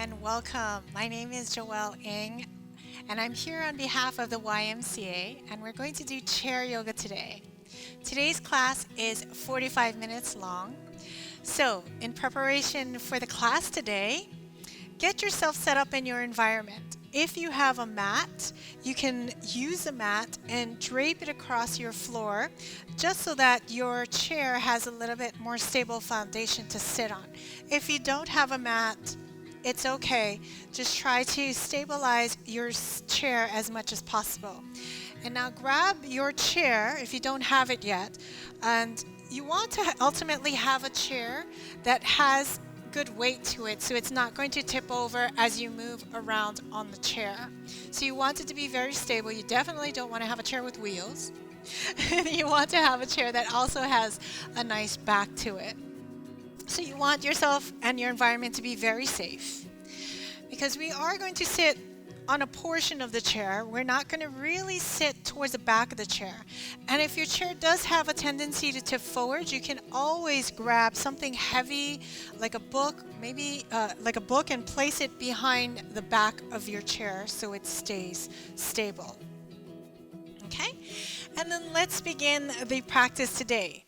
and welcome. My name is Joelle Ng, and I'm here on behalf of the YMCA, and we're going to do chair yoga today. Today's class is 45 minutes long. So, in preparation for the class today, get yourself set up in your environment. If you have a mat, you can use the mat and drape it across your floor just so that your chair has a little bit more stable foundation to sit on. If you don't have a mat, it's okay. Just try to stabilize your chair as much as possible. And now grab your chair if you don't have it yet, and you want to ultimately have a chair that has good weight to it, so it's not going to tip over as you move around on the chair. So you want it to be very stable. You definitely don't want to have a chair with wheels. You want to have a chair that also has a nice back to it. So you want yourself and your environment to be very safe, because we are going to sit on a portion of the chair. We're not going to really sit towards the back of the chair. And if your chair does have a tendency to tip forward, you can always grab something heavy like a book, maybe like a book, and place it behind the back of your chair so it stays stable. Okay? And then let's begin the practice today.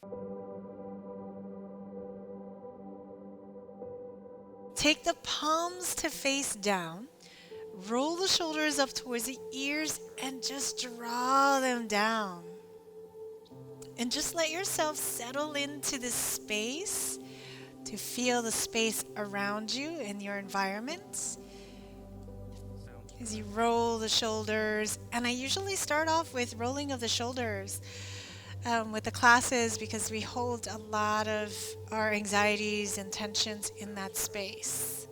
Take the palms to face down. Roll the shoulders up towards the ears and just draw them down. And just let yourself settle into this space to feel the space around you in your environment. As you roll the shoulders, and I usually start off with rolling of the shoulders with the classes, because we hold a lot of our anxieties and tensions in that space.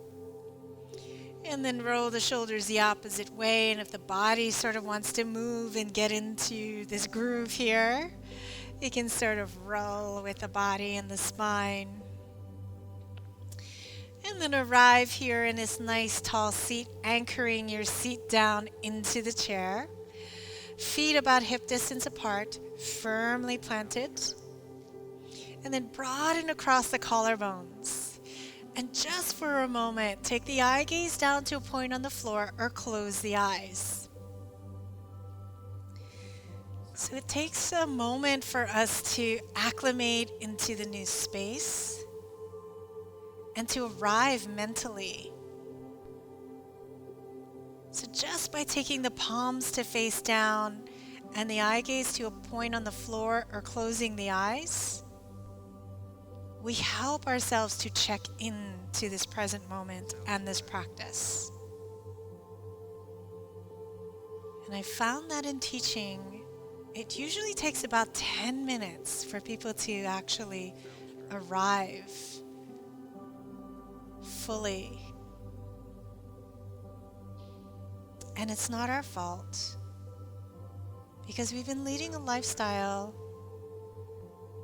And then roll the shoulders the opposite way. And if the body sort of wants to move and get into this groove here, you can sort of roll with the body and the spine. And then arrive here in this nice tall seat, anchoring your seat down into the chair. Feet about hip distance apart, firmly planted. And then broaden across the collarbones. And just for a moment, take the eye gaze down to a point on the floor or close the eyes. So it takes a moment for us to acclimate into the new space and to arrive mentally. So just by taking the palms to face down and the eye gaze to a point on the floor or closing the eyes, we help ourselves to check into this present moment and this practice. And I found that in teaching, it usually takes about 10 minutes for people to actually arrive fully. And it's not our fault, because we've been leading a lifestyle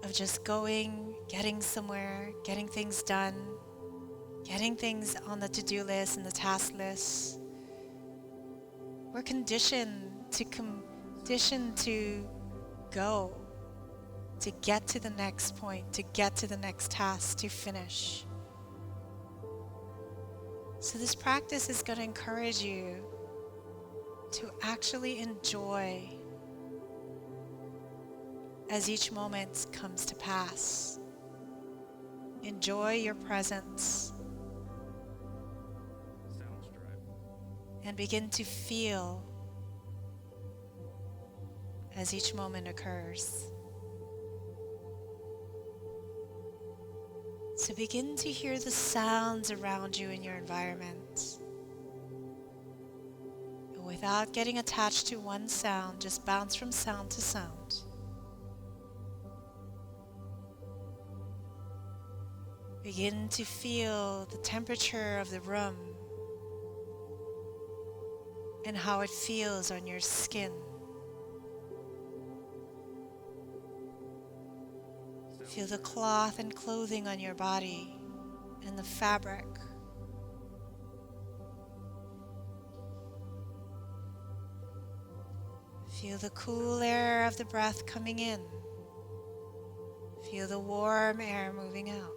of just going, getting somewhere, getting things done, getting things on the to-do list and the task list. We're conditioned to go, to get to the next point, to get to the next task, to finish. So this practice is going to encourage you to actually enjoy as each moment comes to pass. Enjoy your presence and begin to feel as each moment occurs. So begin to hear the sounds around you in your environment. And without getting attached to one sound, just bounce from sound to sound. Begin to feel the temperature of the room and how it feels on your skin. Feel the cloth and clothing on your body and the fabric. Feel the cool air of the breath coming in. Feel the warm air moving out.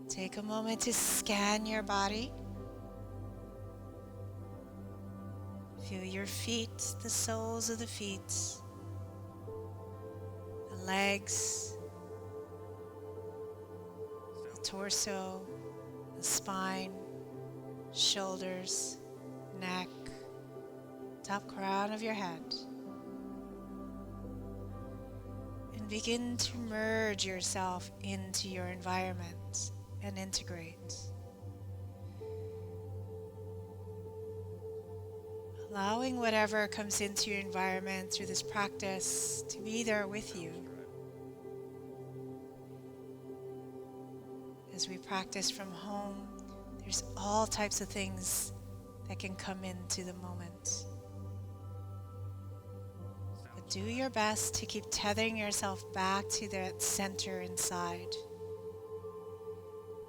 Take a moment to scan your body. Feel your feet, the soles of the feet, the legs, the torso, the spine, shoulders, neck, top crown of your head. And begin to merge yourself into your environment and integrate. Allowing whatever comes into your environment through this practice to be there with you. As we practice from home, there's all types of things that can come into the moment. But do your best to keep tethering yourself back to that center inside.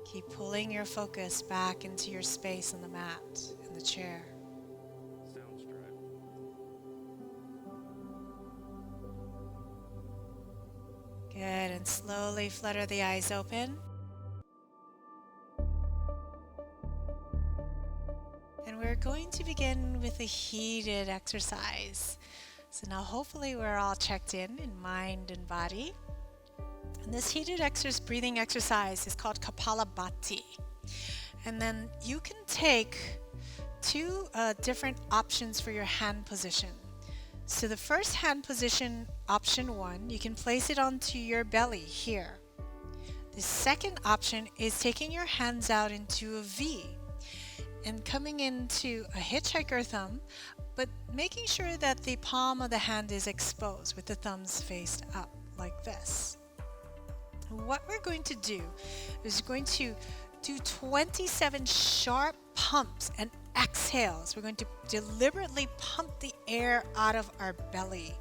Keep pulling your focus back into your space on the mat and the chair. Good, and slowly flutter the eyes open. And we're going to begin with a heated exercise. So now hopefully we're all checked in mind and body. And this heated breathing exercise is called Kapalabhati. And then you can take two different options for your hand position. So the first hand position, option 1, you can place it onto your belly here. The second option is taking your hands out into a V and coming into a hitchhiker thumb, but making sure that the palm of the hand is exposed with the thumbs faced up like this. What we're going to do is going to do 27 sharp pumps and exhales. We're going to deliberately pump the air out of our belly.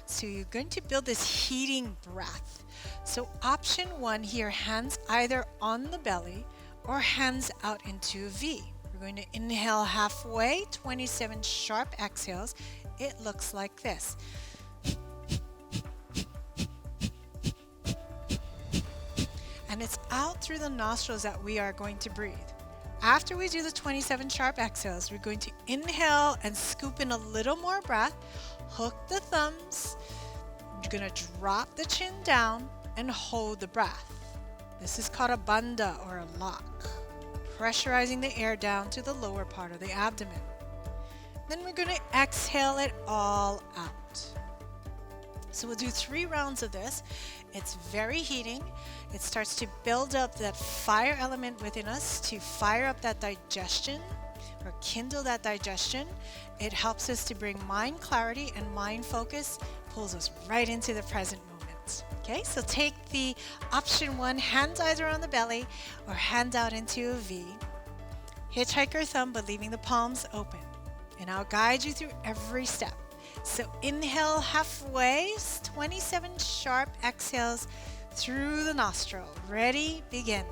So you're going to build this heating breath. So option 1 here, hands either on the belly or hands out into a V. We're going to inhale halfway, 27 sharp exhales. It looks like this. And it's out through the nostrils that we are going to breathe. After we do the 27 sharp exhales, we're going to inhale and scoop in a little more breath. Hook the thumbs. You're going to drop the chin down and hold the breath. This is called a bandha or a lock, pressurizing the air down to the lower part of the abdomen. Then we're going to exhale it all out. So we'll do 3 rounds of this. It's very heating. It starts to build up that fire element within us to fire up that digestion or kindle that digestion. It helps us to bring mind clarity and mind focus, pulls us right into the present moment. Okay, so take the option 1, hands either on the belly or hand out into a V. Hitchhiker thumb, but leaving the palms open. And I'll guide you through every step. So inhale halfway, 27 sharp exhales through the nostril. Ready? Begin.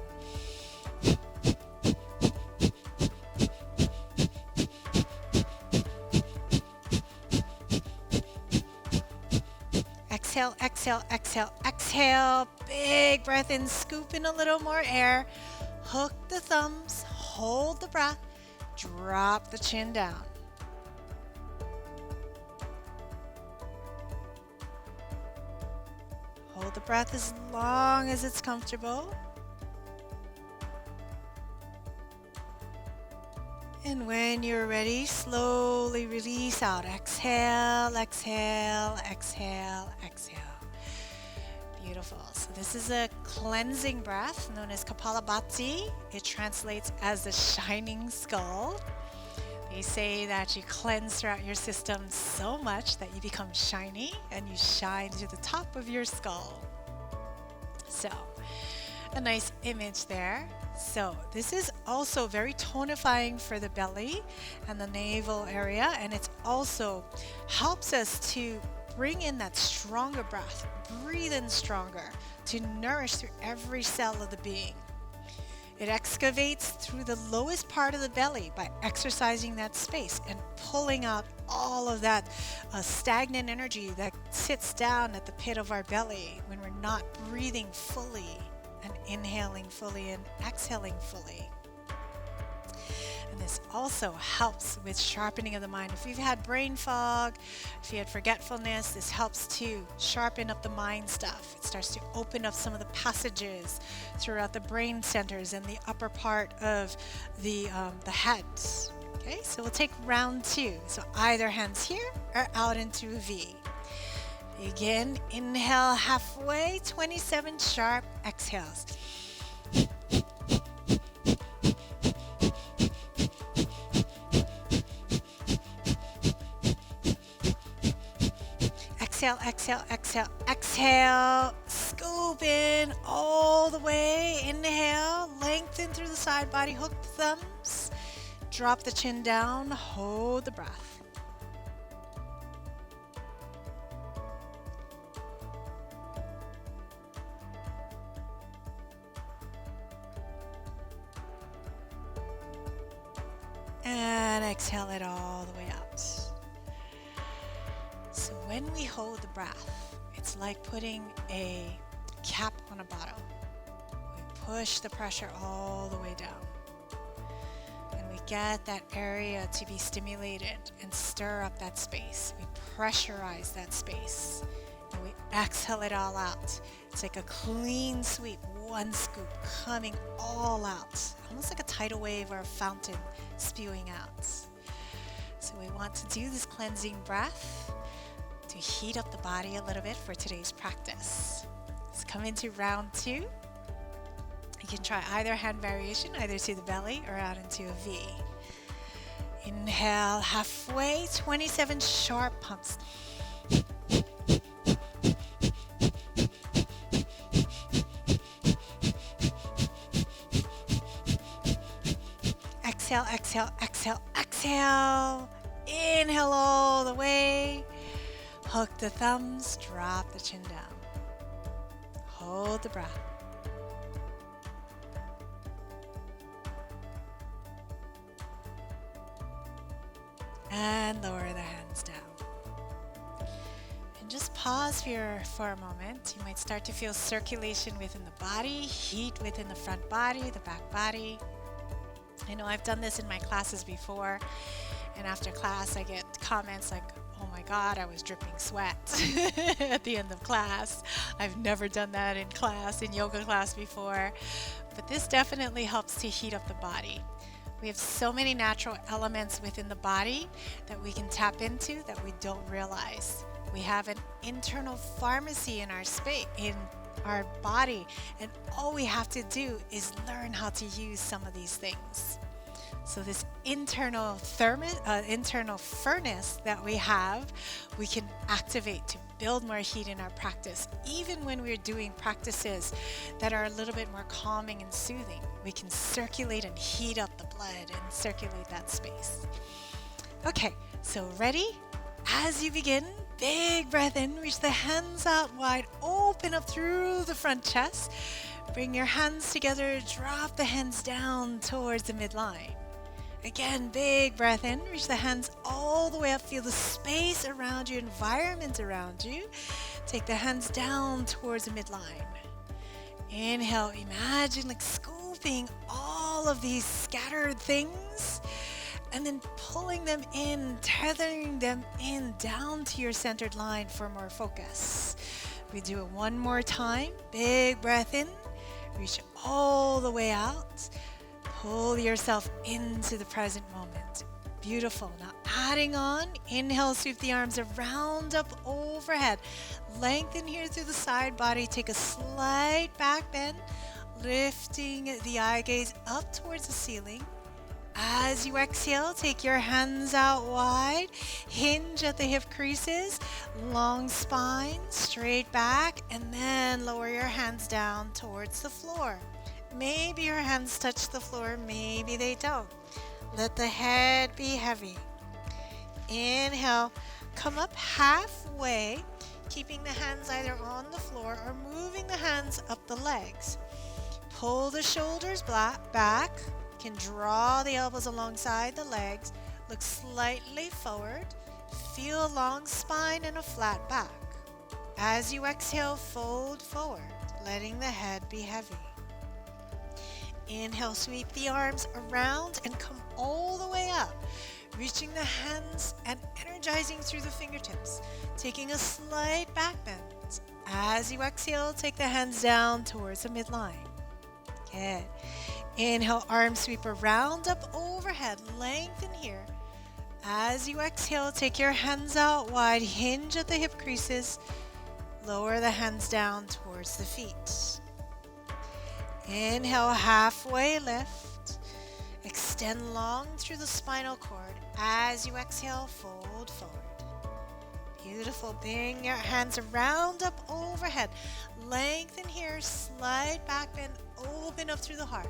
Exhale, exhale, exhale, exhale. Big breath in, scoop in a little more air. Hook the thumbs, hold the breath, drop the chin down. Hold the breath as long as it's comfortable. And when you're ready, slowly release out. Exhale, exhale, exhale, exhale. Beautiful. So this is a cleansing breath known as Kapalabhati. It translates as the shining skull. They say that you cleanse throughout your system so much that you become shiny and you shine to the top of your skull. So, a nice image there. So, this is also very tonifying for the belly and the navel area, and it also helps us to bring in that stronger breath. Breathe in stronger to nourish through every cell of the being. It excavates through the lowest part of the belly by exercising that space and pulling out all of that stagnant energy that sits down at the pit of our belly when we're not breathing fully and and inhaling fully and exhaling fully. And this also helps with sharpening of the mind. If you've had brain fog, if you had forgetfulness, this helps to sharpen up the mind stuff. It starts to open up some of the passages throughout the brain centers and the upper part of the head. Okay, so we'll take round 2. So either hands here or out into a V. Begin, inhale halfway, 27 sharp exhales. Exhale, exhale, exhale, exhale. Scoop in all the way. Inhale, lengthen through the side body, hook the thumbs. Drop the chin down, hold the breath. And exhale it all the way out. So when we hold the breath, it's like putting a cap on a bottle. We push the pressure all the way down. And we get that area to be stimulated and stir up that space. We pressurize that space. And we exhale it all out. It's like a clean sweep, one scoop coming all out. Almost like a tidal wave or a fountain spewing out. So we want to do this cleansing breath to heat up the body a little bit for today's practice. Let's come into round 2. You can try either hand variation, either to the belly or out into a V. Inhale halfway, 27 sharp pumps. Exhale, exhale, exhale, exhale. Inhale all the way. Hook the thumbs, drop the chin down. Hold the breath. And lower the hands down. And just pause here for a moment. You might start to feel circulation within the body, heat within the front body, the back body. I know I've done this in my classes before, and after class I get comments like, oh my God, I was dripping sweat at the end of class. I've never done that in class, in yoga class before, but this definitely helps to heat up the body. We have so many natural elements within the body that we can tap into that we don't realize. We have an internal pharmacy in our space, in our body, and all we have to do is learn how to use some of these things. So this internal furnace that we have, we can activate to build more heat in our practice. Even when we're doing practices that are a little bit more calming and soothing, we can circulate and heat up the blood and circulate that space. Okay, so ready? As you begin, big breath in, reach the hands out wide, open up through the front chest. Bring your hands together, drop the hands down towards the midline. Again, big breath in, reach the hands all the way up, feel the space around you, environment around you. Take the hands down towards the midline. Inhale, imagine like scooping all of these scattered things and then pulling them in, tethering them in down to your centered line for more focus. We do it one more time. Big breath in, reach all the way out. Pull yourself into the present moment. Beautiful. Now adding on, inhale, sweep the arms around, up, overhead. Lengthen here through the side body. Take a slight back bend, lifting the eye gaze up towards the ceiling. As you exhale, take your hands out wide, hinge at the hip creases, long spine, straight back, and then lower your hands down towards the floor. Maybe your hands touch the floor, maybe they don't. Let the head be heavy. Inhale, come up halfway, keeping the hands either on the floor or moving the hands up the legs. Pull the shoulders back. Can draw the elbows alongside the legs, look slightly forward, feel a long spine and a flat back. As you exhale, fold forward, letting the head be heavy. Inhale, sweep the arms around and come all the way up, reaching the hands and energizing through the fingertips, taking a slight back bend. As you exhale, take the hands down towards the midline. Good. Inhale, arms sweep around, up overhead, lengthen here. As you exhale, take your hands out wide, hinge at the hip creases, lower the hands down towards the feet. Inhale, halfway lift. Extend long through the spinal cord. As you exhale, fold forward. Beautiful. Bring your hands around, up overhead. Lengthen here, slide back, bend, open up through the heart.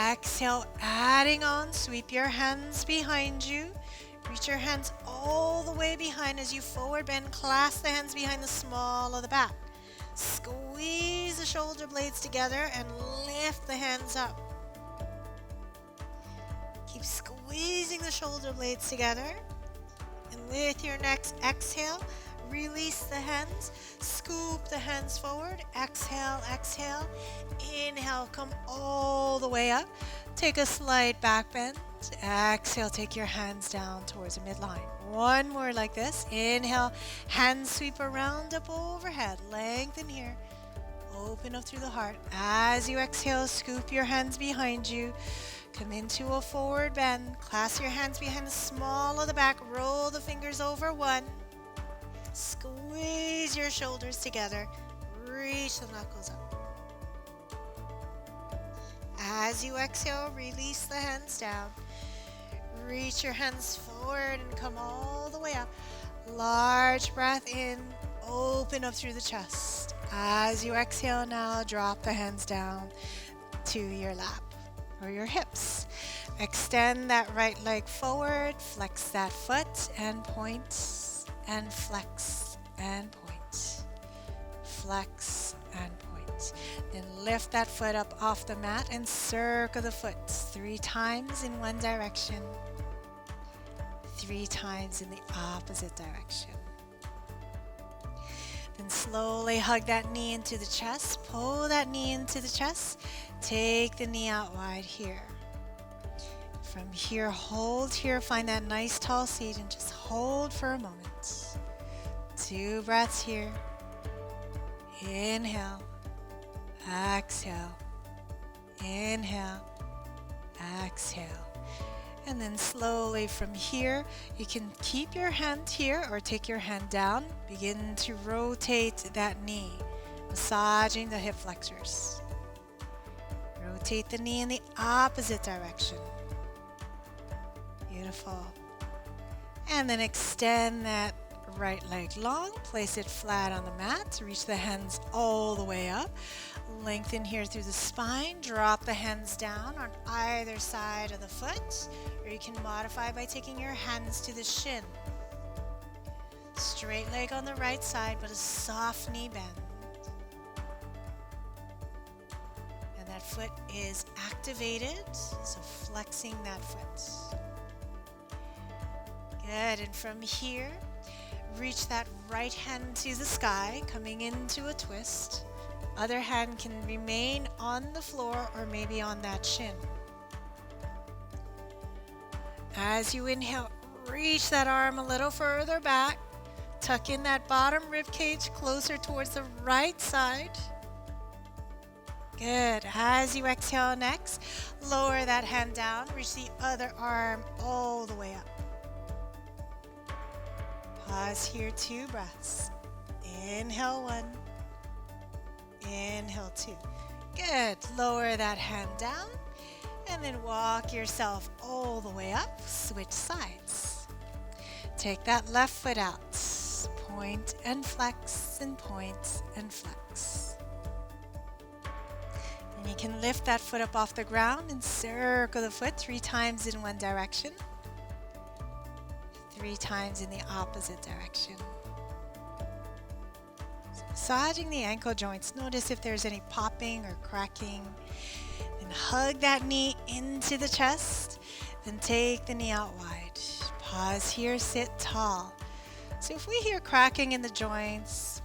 Exhale, adding on, sweep your hands behind you. Reach your hands all the way behind as you forward bend. Clasp the hands behind the small of the back. Squeeze the shoulder blades together and lift the hands up. Keep squeezing the shoulder blades together. And with your next exhale, release the hands. Scoop the hands forward. Exhale, exhale. Inhale, come all the way up. Take a slight back bend. Exhale, take your hands down towards the midline. One more like this. Inhale, hands sweep around, up overhead. Lengthen here. Open up through the heart. As you exhale, scoop your hands behind you. Come into a forward bend. Clasp your hands behind the small of the back. Roll the fingers over. One. Squeeze your shoulders together. Reach the knuckles up. As you exhale, release the hands down. Reach your hands forward and come all the way up. Large breath in. Open up through the chest. As you exhale now, drop the hands down to your lap or your hips. Extend that right leg forward. Flex that foot and point and flex and point. Flex and point. Then lift that foot up off the mat and circle the foot 3 times in one direction, 3 times in the opposite direction. Then slowly hug that knee into the chest, pull that knee into the chest, take the knee out wide here. From here, hold here, find that nice tall seat and just hold for a moment. 2 breaths here. Inhale. Exhale, inhale, exhale. And then slowly from here, you can keep your hand here or take your hand down. Begin to rotate that knee, massaging the hip flexors. Rotate the knee in the opposite direction. Beautiful. And then extend that right leg long. Place it flat on the mat. Reach the hands all the way up. Lengthen here through the spine. Drop the hands down on either side of the foot, or you can modify by taking your hands to the shin. Straight leg on the right side, but a soft knee bend. And that foot is activated, so flexing that foot. Good, and from here, reach that right hand to the sky, coming into a twist. Other hand can remain on the floor or maybe on that shin. As you inhale, reach that arm a little further back. Tuck in that bottom rib cage closer towards the right side. Good. As you exhale next, lower that hand down. Reach the other arm all the way up. Pause here, 2 breaths. Inhale 1. Inhale 2. Good. Lower that hand down and then walk yourself all the way up. Switch sides. Take that left foot out. Point and flex and point and flex. And you can lift that foot up off the ground and circle the foot 3 times in one direction. 3 times in the opposite direction. Massaging the ankle joints. Notice if there's any popping or cracking. Then hug that knee into the chest. Then take the knee out wide. Pause here, sit tall. So if we hear cracking in the joints,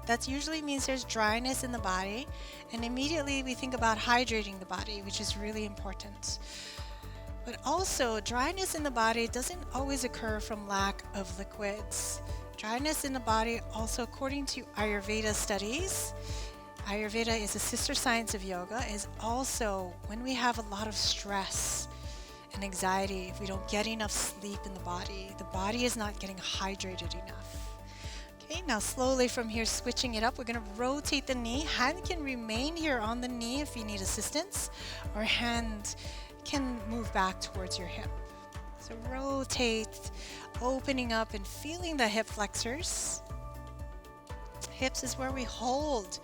that usually means there's dryness in the body, and immediately we think about hydrating the body, which is really important. But also, dryness in the body doesn't always occur from lack of liquids. Dryness in the body also, according to Ayurveda studies, Ayurveda is a sister science of yoga, is also when we have a lot of stress and anxiety, if we don't get enough sleep in the body is not getting hydrated enough. Okay, now slowly from here, switching it up, we're going to rotate the knee. Hand can remain here on the knee if you need assistance, or hand can move back towards your hip. So rotate, opening up and feeling the hip flexors. Hips is where we hold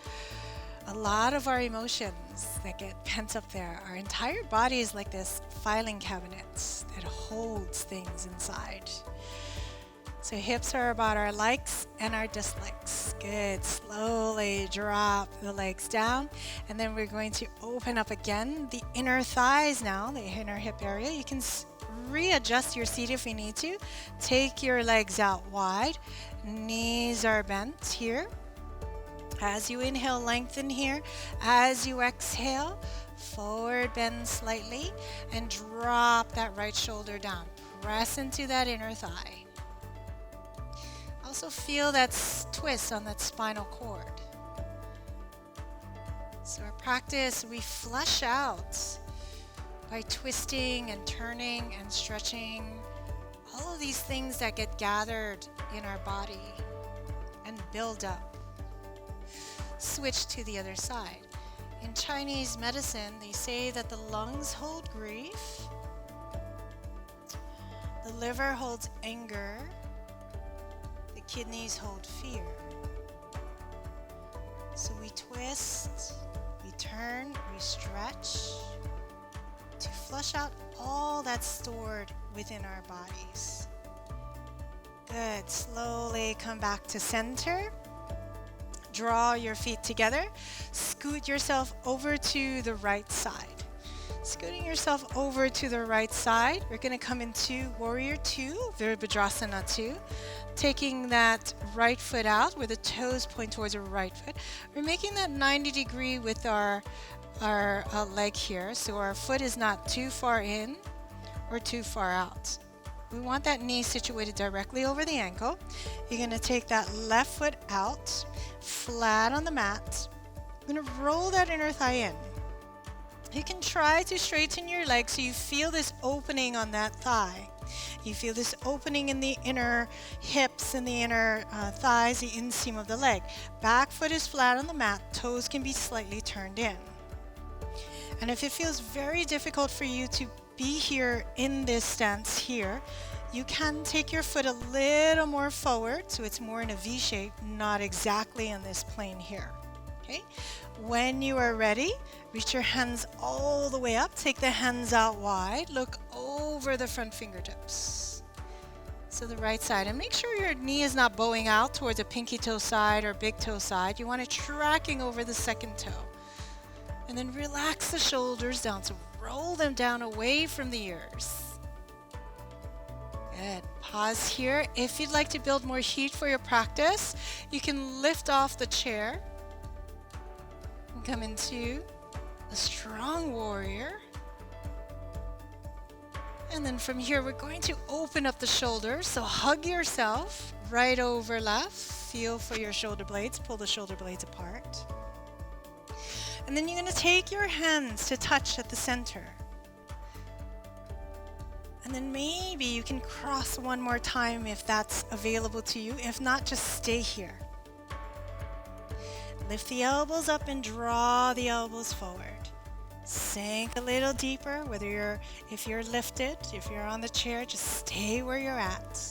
a lot of our emotions that get pent up there. Our entire body is like this filing cabinet that holds things inside. So hips are about our likes and our dislikes. Good. Slowly drop the legs down. And then we're going to open up again the inner thighs now, the inner hip area. You can readjust your seat if you need to. Take your legs out wide. Knees are bent here. As you inhale, lengthen here. As you exhale, forward bend slightly and drop that right shoulder down. Press into that inner thigh. Also feel that twist on that spinal cord. So our practice, we flush out by twisting and turning and stretching all of these things that get gathered in our body and build up. Switch to the other side. In Chinese medicine, they say that the lungs hold grief, the liver holds anger, the kidneys hold fear. So we twist, we turn, we stretch to flush out all that's stored within our bodies. Good. Slowly come back to center. Draw your feet together. Scoot yourself over to the right side. Scooting yourself over to the right side, we're going to come into Warrior 2, Virabhadrasana 2. Taking that right foot out where the toes point towards the right foot. We're making that 90 degree with our leg here, so our foot is not too far in or too far out. We want that knee situated directly over the ankle. You're going to take that left foot out, flat on the mat. You're going to roll that inner thigh in. You can try to straighten your leg so you feel this opening on that thigh. You feel this opening in the inner hips and the inner thighs, the inseam of the leg. Back foot is flat on the mat. Toes can be slightly turned in. And if it feels very difficult for you to be here in this stance here, you can take your foot a little more forward so it's more in a V shape, not exactly on this plane here. Okay? When you are ready, reach your hands all the way up. Take the hands out wide. Look over the front fingertips. So the right side. And make sure your knee is not bowing out towards a pinky toe side or big toe side. You want it tracking over the second toe. And then relax the shoulders down. So roll them down away from the ears. Good. Pause here. If you'd like to build more heat for your practice, you can lift off the chair and come into a strong warrior. And then from here, we're going to open up the shoulders. So hug yourself, right over left. Feel for your shoulder blades. Pull the shoulder blades apart. And then you're going to take your hands to touch at the center. And then maybe you can cross one more time if that's available to you. If not, just stay here. Lift the elbows up and draw the elbows forward. Sink a little deeper, if you're lifted, if you're on the chair, just stay where you're at.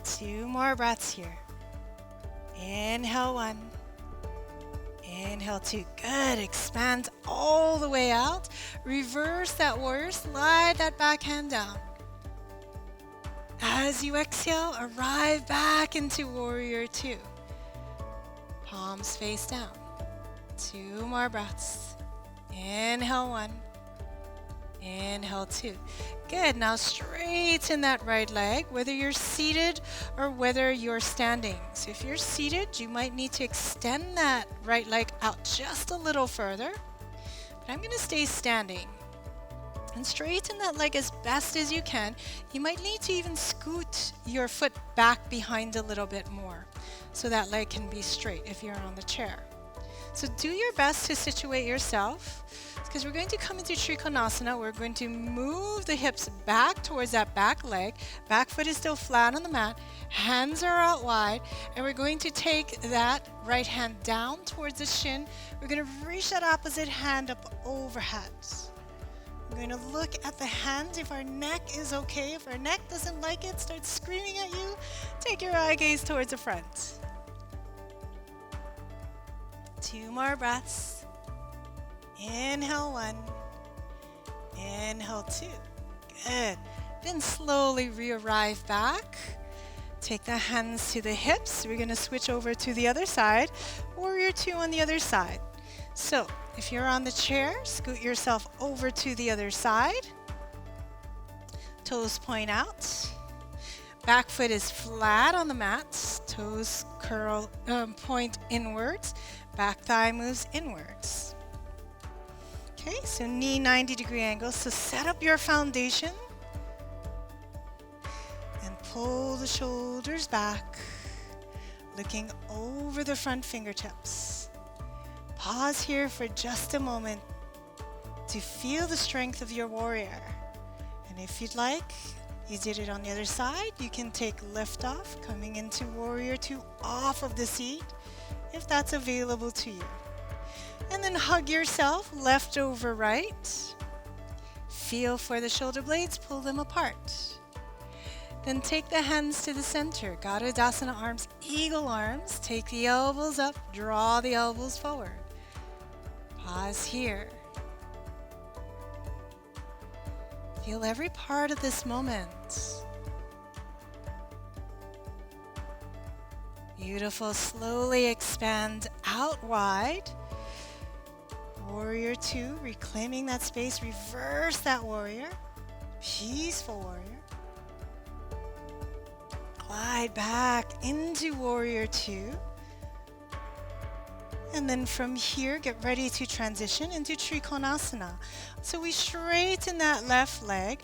2 more breaths here. Inhale 1. Inhale 2. Good. Expand all the way out. Reverse that warrior. Slide that back hand down. As you exhale, arrive back into Warrior 2. Palms face down. 2 more breaths. Inhale 1. Inhale, 2. Good. Now straighten that right leg, whether you're seated or whether you're standing. So if you're seated, you might need to extend that right leg out just a little further. But I'm going to stay standing. And straighten that leg as best as you can. You might need to even scoot your foot back behind a little bit more so that leg can be straight if you're on the chair. So do your best to situate yourself, because we're going to come into Trikonasana. We're going to move the hips back towards that back leg. Back foot is still flat on the mat. Hands are out wide. And we're going to take that right hand down towards the shin. We're going to reach that opposite hand up overhead. We're going to look at the hand if our neck is okay. If our neck doesn't like it, start screaming at you, take your eye gaze towards the front. 2 more breaths. Inhale, 1. Inhale, 2. Good. Then slowly re-arrive back. Take the hands to the hips. We're going to switch over to the other side. Warrior 2 on the other side. So if you're on the chair, scoot yourself over to the other side. Toes point out. Back foot is flat on the mat. Toes curl, point inwards. Back thigh moves inwards. Okay, so knee 90-degree angle. So set up your foundation. And pull the shoulders back, looking over the front fingertips. Pause here for just a moment to feel the strength of your warrior. And if you'd like, you did it on the other side, you can take lift off, coming into warrior 2 off of the seat, if that's available to you. And then hug yourself, left over right. Feel for the shoulder blades, pull them apart. Then take the hands to the center, Garudasana arms, eagle arms. Take the elbows up, draw the elbows forward. Pause here. Feel every part of this moment. Beautiful. Slowly expand out wide. Warrior 2, reclaiming that space. Reverse that warrior. Peaceful warrior. Glide back into warrior 2. And then from here, get ready to transition into Trikonasana. So we straighten that left leg.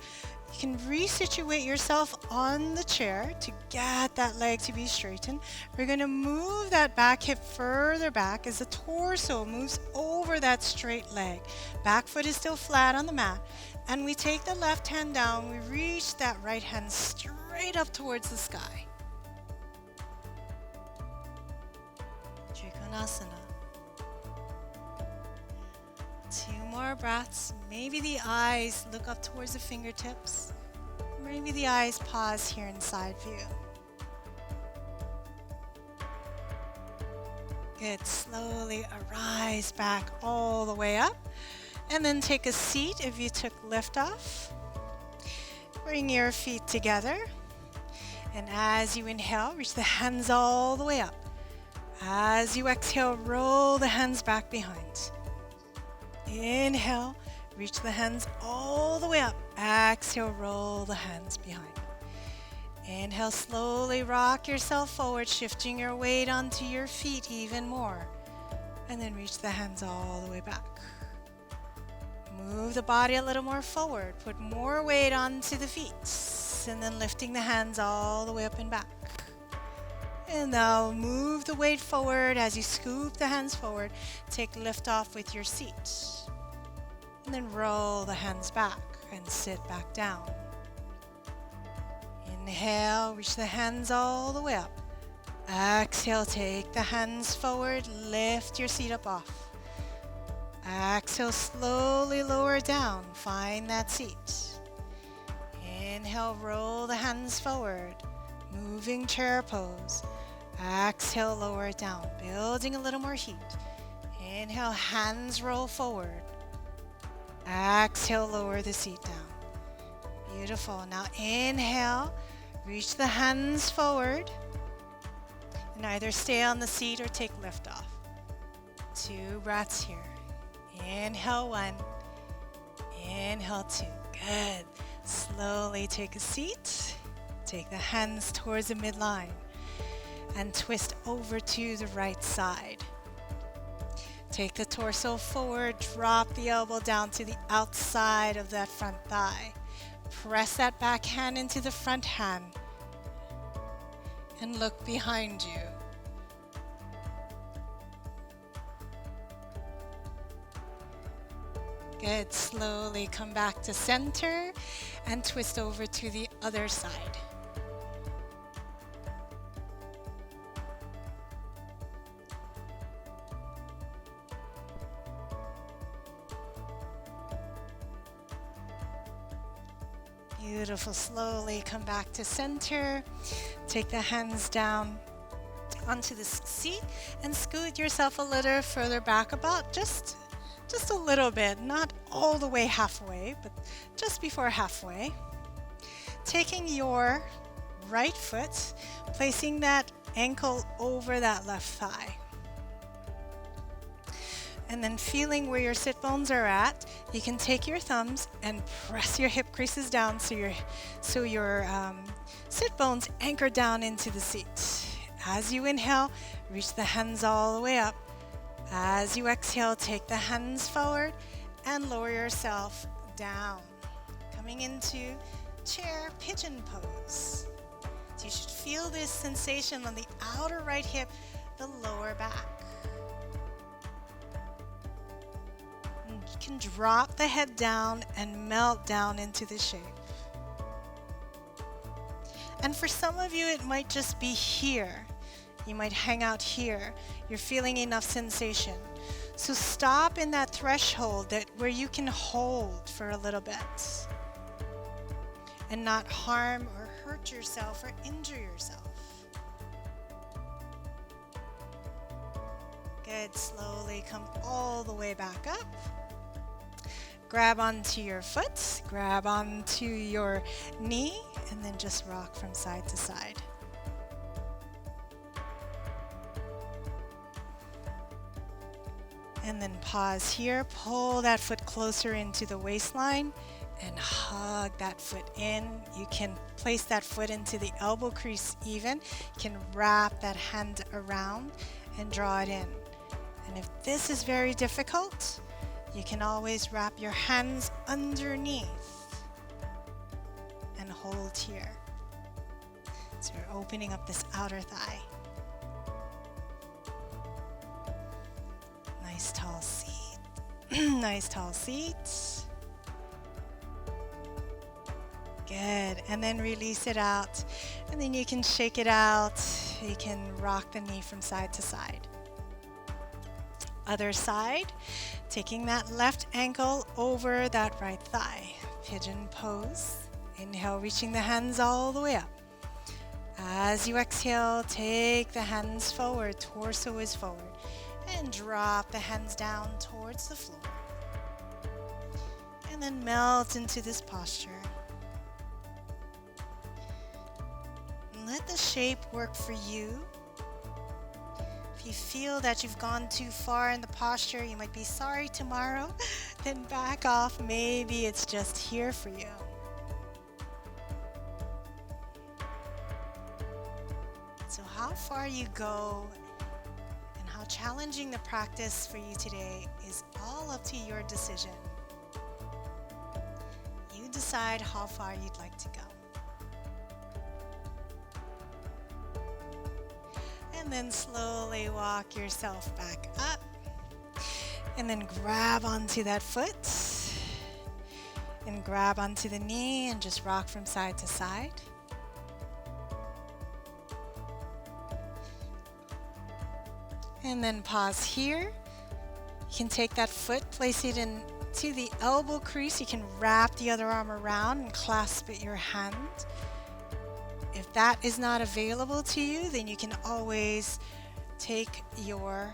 You can resituate yourself on the chair to get that leg to be straightened. We're going to move that back hip further back as the torso moves over that straight leg. Back foot is still flat on the mat. And we take the left hand down. We reach that right hand straight up towards the sky. Trikonasana. 2 more breaths. Maybe the eyes look up towards the fingertips. Maybe the eyes pause here in side view. Good. Slowly arise back all the way up. And then take a seat if you took lift off. Bring your feet together. And as you inhale, reach the hands all the way up. As you exhale, roll the hands back behind. Inhale, reach the hands all the way up. Exhale, roll the hands behind. Inhale, slowly rock yourself forward, shifting your weight onto your feet even more. And then reach the hands all the way back. Move the body a little more forward. Put more weight onto the feet. And then lifting the hands all the way up and back. And now move the weight forward as you scoop the hands forward. Take lift off with your seat. And then roll the hands back and sit back down. Inhale, reach the hands all the way up. Exhale, take the hands forward, lift your seat up off. Exhale, slowly lower down, find that seat. Inhale, roll the hands forward, moving chair pose. Exhale, lower it down, building a little more heat. Inhale, hands roll forward. Exhale, lower the seat down. Beautiful. Now inhale, reach the hands forward. And either stay on the seat or take lift off. 2 breaths here. Inhale, 1. Inhale, 2. Good. Slowly take a seat. Take the hands towards the midline and twist over to the right side. Take the torso forward, drop the elbow down to the outside of that front thigh. Press that back hand into the front hand and look behind you. Good. Slowly come back to center and twist over to the other side. Beautiful. Slowly come back to center. Take the hands down onto the seat and scoot yourself a little further back, about just a little bit, not all the way halfway, but just before halfway. Taking your right foot, placing that ankle over that left thigh. And then feeling where your sit bones are at, you can take your thumbs and press your hip creases down so your sit bones anchor down into the seat. As you inhale, reach the hands all the way up. As you exhale, take the hands forward and lower yourself down. Coming into chair pigeon pose. So you should feel this sensation on the outer right hip, the lower back. You can drop the head down and melt down into the shape. And for some of you, it might just be here. You might hang out here. You're feeling enough sensation. So stop in that threshold where you can hold for a little bit and not harm or hurt yourself or injure yourself. Good. Slowly come all the way back up. Grab onto your foot, grab onto your knee, and then just rock from side to side. And then pause here, pull that foot closer into the waistline and hug that foot in. You can place that foot into the elbow crease even. You can wrap that hand around and draw it in. And if this is very difficult, you can always wrap your hands underneath and hold here. So you're opening up this outer thigh. Nice tall seat. Nice tall seat. Good. And then release it out. And then you can shake it out. You can rock the knee from side to side. Other side. Taking that left ankle over that right thigh. Pigeon pose. Inhale, reaching the hands all the way up. As you exhale, take the hands forward. Torso is forward. And drop the hands down towards the floor. And then melt into this posture. And let the shape work for you. If you feel that you've gone too far in the posture, you might be sorry tomorrow, then back off. Maybe it's just here for you. So how far you go and how challenging the practice for you today is all up to your decision. You decide how far you'd like to go. And then slowly walk yourself back up. And then grab onto that foot. And grab onto the knee and just rock from side to side. And then pause here. You can take that foot, place it into the elbow crease. You can wrap the other arm around and clasp at your hand. If that is not available to you, then you can always take your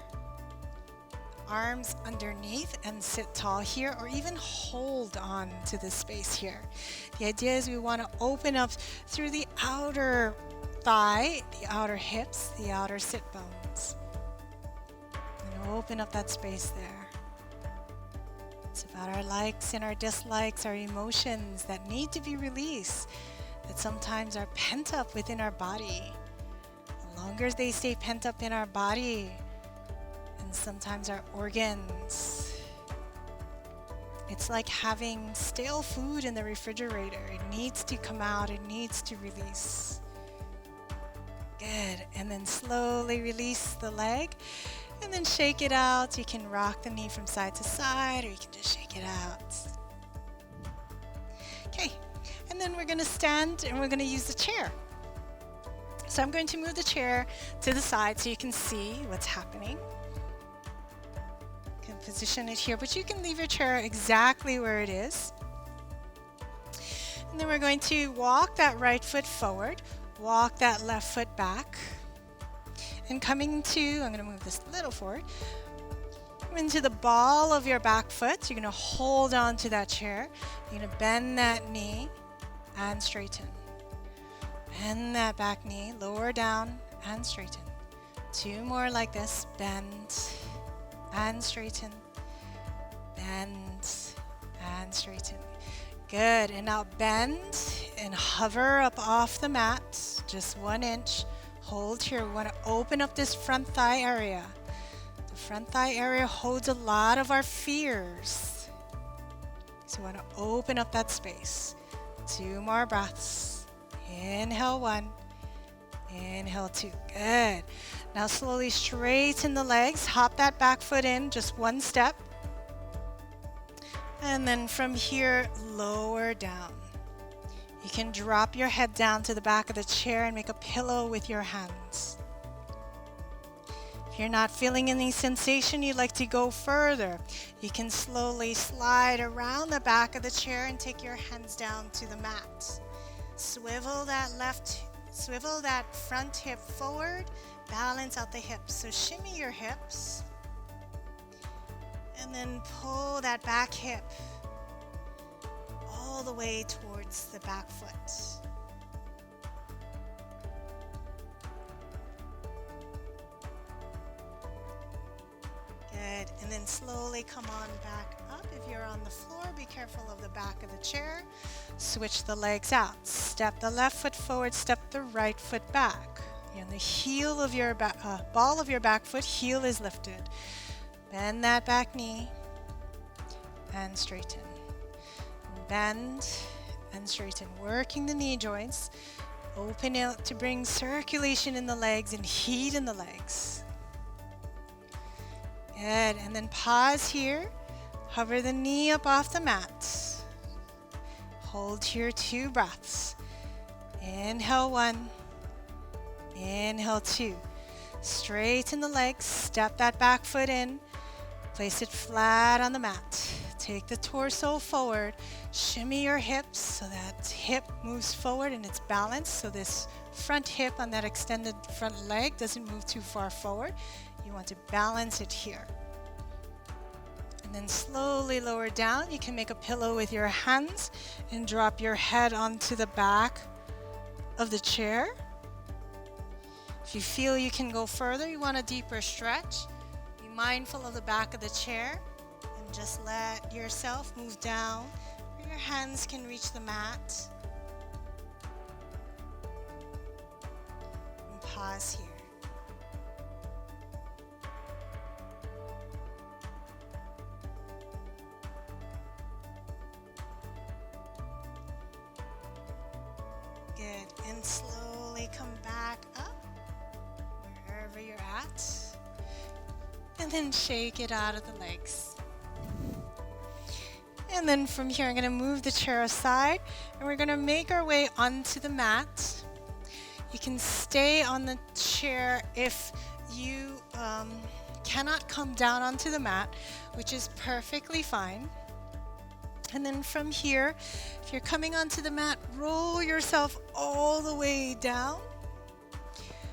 arms underneath and sit tall here, or even hold on to this space here. The idea is we want to open up through the outer thigh, the outer hips, the outer sit bones. And open up that space there. It's about our likes and our dislikes, our emotions that need to be released, that sometimes are pent up within our body. The longer they stay pent up in our body, and sometimes our organs, it's like having stale food in the refrigerator. It needs to come out, it needs to release. Good. And then slowly release the leg and then shake it out. You can rock the knee from side to side, or you can just shake it out. Okay. And then we're going to stand and we're going to use the chair. So I'm going to move the chair to the side so you can see what's happening. You can position it here, but you can leave your chair exactly where it is. And then we're going to walk that right foot forward. Walk that left foot back. And coming to, I'm going to move this a little forward. Into the ball of your back foot. You're going to hold on to that chair. You're going to bend that knee and straighten. Bend that back knee, lower down and straighten. 2 more like this. Bend and straighten. Bend and straighten. Good. And now bend and hover up off the mat, just 1 inch. Hold here. We want to open up this front thigh area. The front thigh area holds a lot of our fears. So we want to open up that space. 2 more breaths. Inhale 1. Inhale 2. Good. Now slowly straighten the legs. Hop that back foot in, just 1 step. And then from here, lower down. You can drop your head down to the back of the chair and make a pillow with your hands. If you're not feeling any sensation, you'd like to go further, you can slowly slide around the back of the chair and take your hands down to the mat. Swivel that front hip forward, balance out the hips. So shimmy your hips. And then pull that back hip all the way towards the back foot. Good. And then slowly come on back up. If you're on the floor, be careful of the back of the chair. Switch the legs out. Step the left foot forward, step the right foot back. You're on the heel of your ball of your back foot, heel is lifted. Bend that back knee and straighten. Bend and straighten. Working the knee joints. Open out to bring circulation in the legs and heat in the legs. Good. And then pause here. Hover the knee up off the mat. Hold here 2 breaths. Inhale 1. Inhale 2. Straighten the legs. Step that back foot in. Place it flat on the mat. Take the torso forward. Shimmy your hips so that hip moves forward and it's balanced. So this front hip on that extended front leg doesn't move too far forward. You want to balance it here. And then slowly lower down. You can make a pillow with your hands and drop your head onto the back of the chair. If you feel you can go further, you want a deeper stretch. Be mindful of the back of the chair and just let yourself move down where your hands can reach the mat. And pause here. Good. And slowly come back up wherever you're at. And then shake it out of the legs. And then from here, I'm going to move the chair aside and we're going to make our way onto the mat. You can stay on the chair if you cannot come down onto the mat, which is perfectly fine. And then from here, if you're coming onto the mat, roll yourself all the way down.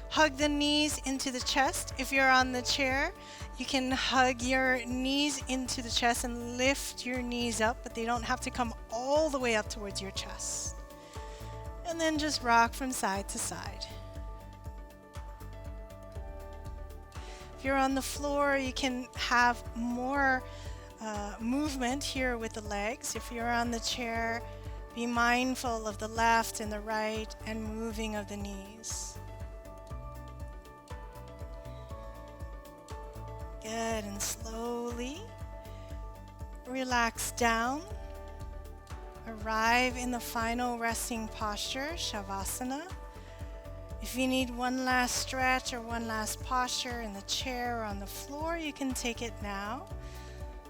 Hug the knees into the chest. If you're on the chair, you can hug your knees into the chest and lift your knees up, but they don't have to come all the way up towards your chest. And then just rock from side to side. If you're on the floor, you can have more movement here with the legs. If you're on the chair, be mindful of the left and the right and moving of the knees. Good, and slowly relax down. Arrive in the final resting posture, Shavasana. If you need one last stretch or one last posture in the chair or on the floor, you can take it now.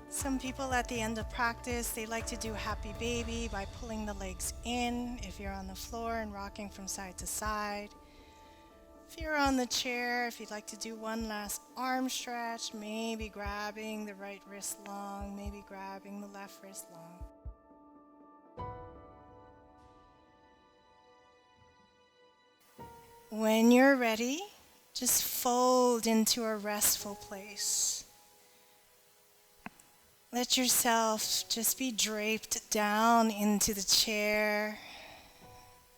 Some people at the end of practice, they like to do happy baby by pulling the legs in if you're on the floor and rocking from side to side. If you're on the chair, if you'd like to do one last arm stretch, maybe grabbing the right wrist long, maybe grabbing the left wrist long. When you're ready, just fold into a restful place. Let yourself just be draped down into the chair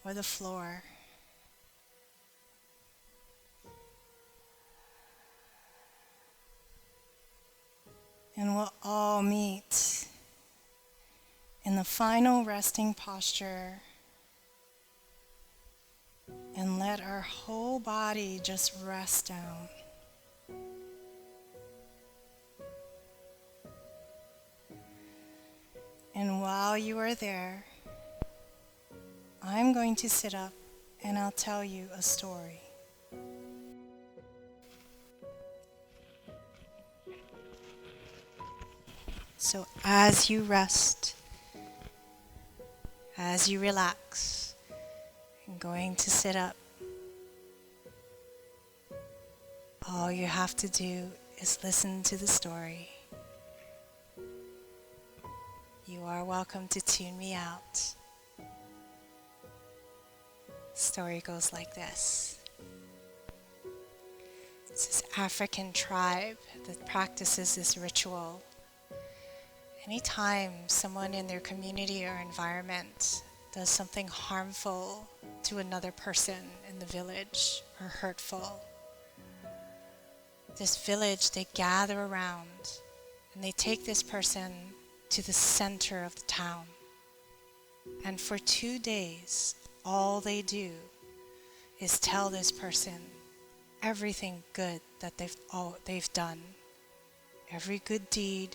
or the floor. And we'll all meet in the final resting posture and let our whole body just rest down. And while you are there, I'm going to sit up and I'll tell you a story. So as you rest, as you relax, I'm going to sit up. All you have to do is listen to the story. You are welcome to tune me out. The story goes like this. It's this African tribe that practices this ritual. Anytime someone in their community or environment does something harmful to another person in the village or hurtful, this village, they gather around and they take this person to the center of the town. And for 2 days, all they do is tell this person everything good that they've done. Every good deed,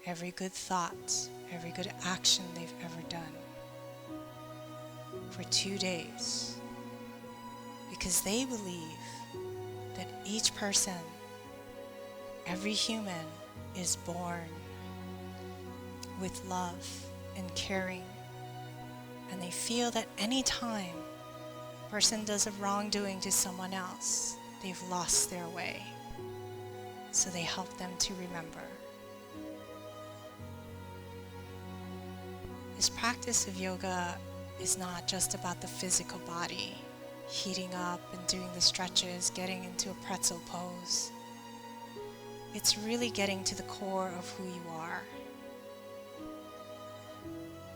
every good thought, every good action they've ever done. For 2 days. Because they believe that each person, every human, is born with love and caring. And they feel that any time a person does a wrongdoing to someone else, they've lost their way. So they help them to remember. This practice of yoga is not just about the physical body, heating up and doing the stretches, getting into a pretzel pose. It's really getting to the core of who you are.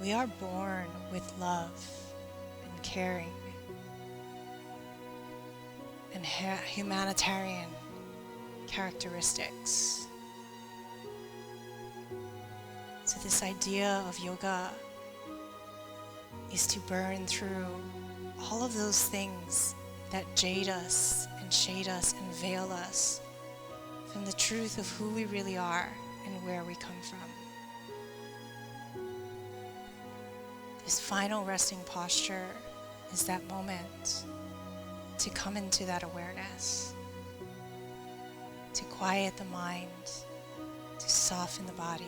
We are born with love and caring and humanitarian characteristics. So this idea of yoga is to burn through all of those things that jade us and shade us and veil us from the truth of who we really are and where we come from. This final resting posture is that moment to come into that awareness, to quiet the mind, to soften the body,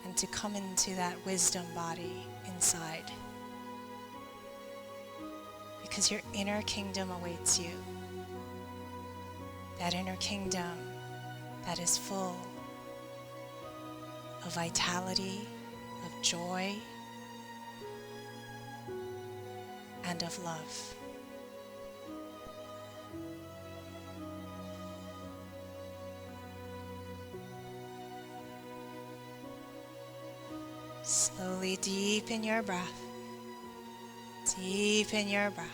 and to come into that wisdom body inside. Because your inner kingdom awaits you. That inner kingdom that is full of vitality, of joy, and of love. Slowly deepen your breath. Deepen your breath.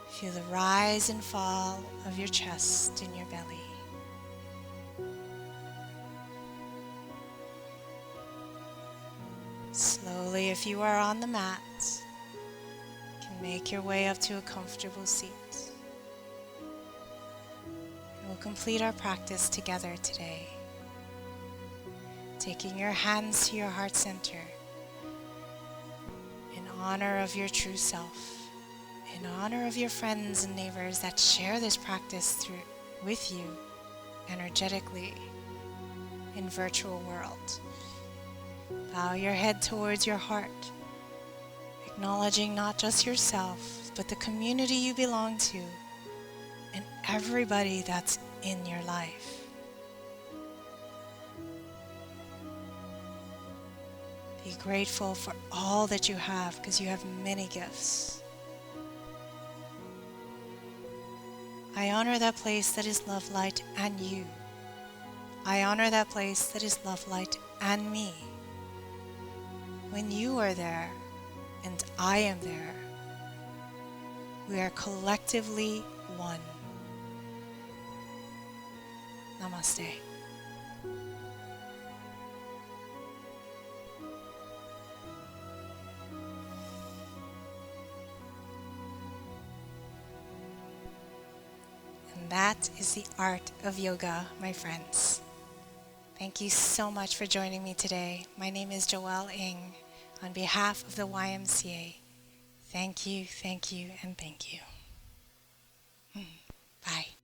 Feel the rise and fall of your chest and your belly. Finally, if you are on the mat, you can make your way up to a comfortable seat. And we'll complete our practice together today. Taking your hands to your heart center in honor of your true self, in honor of your friends and neighbors that share this practice with you energetically in virtual world. Bow your head towards your heart, acknowledging not just yourself, but the community you belong to and everybody that's in your life. Be grateful for all that you have, because you have many gifts. I honor that place that is love, light, and you. I honor that place that is love, light, and me. When you are there and I am there, we are collectively one. Namaste. And that is the art of yoga, my friends. Thank you so much for joining me today. My name is Joelle Ng. On behalf of the YMCA, thank you, and thank you. Bye.